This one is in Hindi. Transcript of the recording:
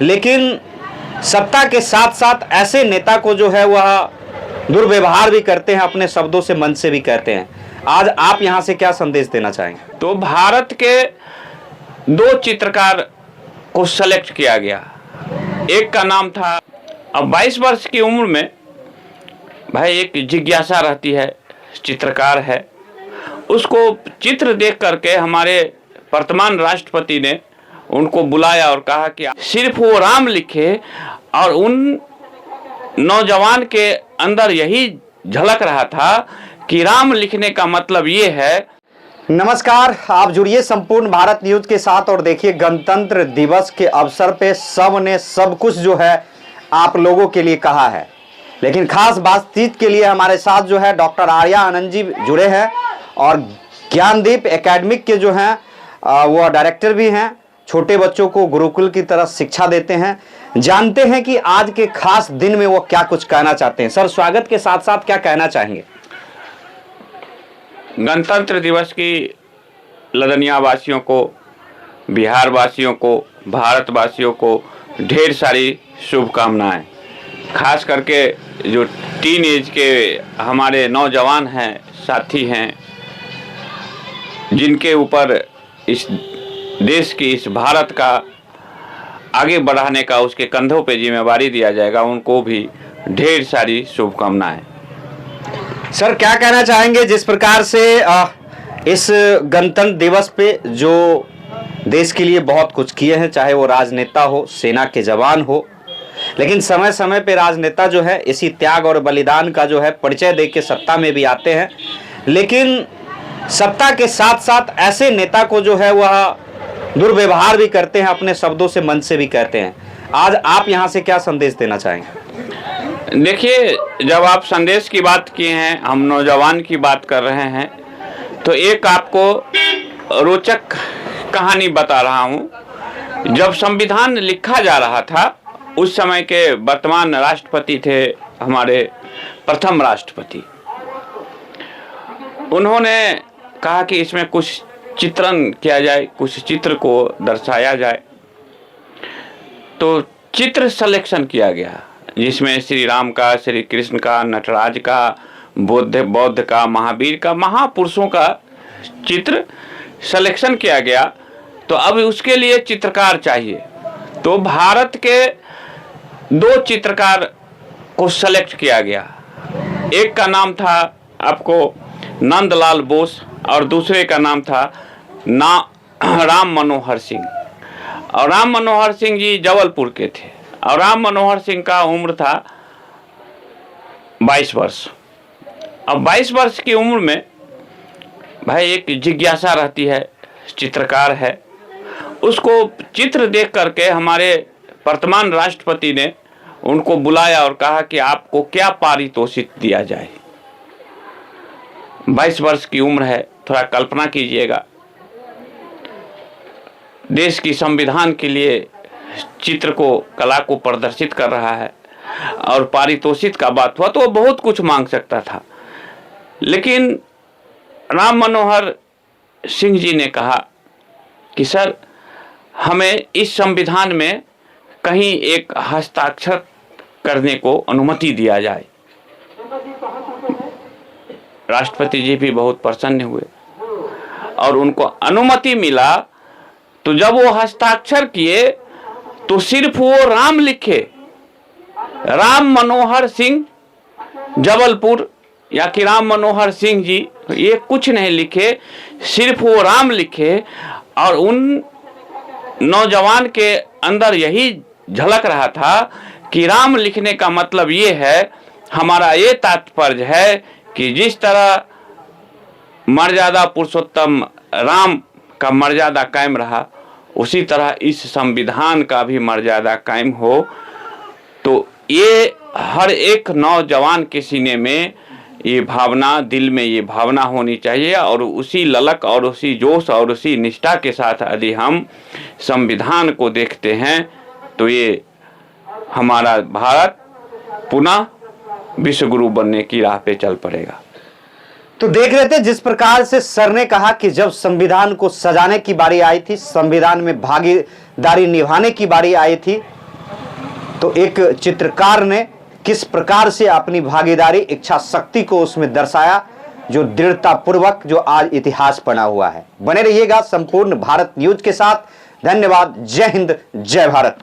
लेकिन सत्ता के साथ साथ ऐसे नेता को जो है वह दुर्व्यवहार भी करते हैं, अपने शब्दों से मन से भी कहते हैं। आज आप यहां से क्या संदेश देना चाहेंगे? तो भारत के दो चित्रकार को सेलेक्ट किया गया। एक का नाम था, अब 22 वर्ष की उम्र में भाई एक जिज्ञासा रहती है, चित्रकार है, उसको चित्र देख करके हमारे वर्तमान राष्ट्रपति ने उनको बुलाया और कहा कि सिर्फ वो राम लिखे, और उन नौजवान के अंदर यही झलक रहा था कि राम लिखने का मतलब ये है। नमस्कार, आप जुड़िए संपूर्ण भारत न्यूज के साथ और देखिए गणतंत्र दिवस के अवसर पे सब ने सब कुछ जो है आप लोगों के लिए कहा है, लेकिन खास बातचीत के लिए हमारे साथ जो है डॉक्टर आर्या आनंद जी जुड़े हैं और ज्ञानदीप एकेडमिक के जो हैं वो डायरेक्टर भी हैं। छोटे बच्चों को गुरुकुल की तरह शिक्षा देते हैं। जानते हैं कि आज के खास दिन में वो क्या कुछ कहना चाहते हैं। सर, स्वागत के साथ साथ क्या कहना चाहेंगे? गणतंत्र दिवस की लदनिया वासियों को, बिहार वासियों को, भारतवासियों को ढेर सारी शुभकामनाएं। खास करके जो टीन एज के हमारे नौजवान हैं, साथी हैं, जिनके ऊपर इस देश की, इस भारत का आगे बढ़ाने का उसके कंधों पे जिम्मेवारी दिया जाएगा, उनको भी ढेर सारी शुभकामनाएं। सर, क्या कहना चाहेंगे जिस प्रकार से इस गणतंत्र दिवस पे जो देश के लिए बहुत कुछ किए हैं, चाहे वो राजनेता हो, सेना के जवान हो, लेकिन समय समय पे राजनेता जो है इसी त्याग और बलिदान का जो है परिचय दे के सत्ता में भी आते हैं, लेकिन सत्ता के साथ साथ ऐसे नेता को जो है वह दुर्व्यवहार भी करते हैं, अपने शब्दों से मन से भी कहते हैं। आज आप यहां से क्या संदेश देना चाहेंगे? देखिए, जब आप संदेश की बात किए हैं, हम नौजवान की बात कर रहे हैं, तो एक आपको रोचक कहानी बता रहा हूं। जब संविधान लिखा जा रहा था, उस समय के वर्तमान राष्ट्रपति थे हमारे प्रथम राष्ट्रपति। उन्होंने कहा कि इसमें कुछ चित्रण किया जाए, कुछ चित्र को दर्शाया जाए। तो चित्र सिलेक्शन किया गया, जिसमें श्री राम का, श्री कृष्ण का, नटराज का, बौद्ध का, महावीर का, महापुरुषों का चित्र सिलेक्शन किया गया। तो अब उसके लिए चित्रकार चाहिए। तो भारत के दो चित्रकार को सेलेक्ट किया गया। एक का नाम था आपको नंदलाल बोस और दूसरे का नाम था राम मनोहर सिंह। और राम मनोहर सिंह जी जबलपुर के थे, और राम मनोहर सिंह का उम्र था 22 वर्ष। अब 22 वर्ष की उम्र में भाई एक जिज्ञासा रहती है, चित्रकार है, उसको चित्र देख करके हमारे वर्तमान राष्ट्रपति ने उनको बुलाया और कहा कि आपको क्या पारितोषिक दिया जाए। 22 वर्ष की उम्र है, थोड़ा कल्पना कीजिएगा। देश की संविधान के लिए चित्र को, कला को प्रदर्शित कर रहा है, और पारितोषिक का बात हुआ तो वो बहुत कुछ मांग सकता था। लेकिन राम मनोहर सिंह जी ने कहा कि सर, हमें इस संविधान में कहीं एक हस्ताक्षर करने को अनुमति दिया जाए। राष्ट्रपति जी भी बहुत प्रसन्न हुए और उनको अनुमति मिला। तो जब वो हस्ताक्षर किए तो सिर्फ वो राम लिखे, राम मनोहर सिंह जबलपुर, या कि राम मनोहर सिंह जी, ये कुछ नहीं लिखे, सिर्फ वो राम लिखे। और उन नौजवान के अंदर यही झलक रहा था कि राम लिखने का मतलब ये है, हमारा ये तात्पर्य है कि जिस तरह मर्यादा पुरुषोत्तम राम का मर्यादा कायम रहा, उसी तरह इस संविधान का भी मर्यादा कायम हो। तो ये हर एक नौजवान के सीने में ये भावना, दिल में ये भावना होनी चाहिए, और उसी ललक और उसी जोश और उसी निष्ठा के साथ यदि हम संविधान को देखते हैं तो ये हमारा भारत पुनः विश्वगुरु बनने की राह पे चल पड़ेगा। तो देख रहे थे जिस प्रकार से सर ने कहा कि जब संविधान को सजाने की बारी आई थी, संविधान में भागीदारी निभाने की बारी आई थी, तो एक चित्रकार ने किस प्रकार से अपनी भागीदारी, इच्छा शक्ति को उसमें दर्शाया, जो दृढ़ता पूर्वक जो आज इतिहास बना हुआ है। बने रहिएगा संपूर्ण भारत न्यूज के साथ। धन्यवाद। जय हिंद, जय भारत।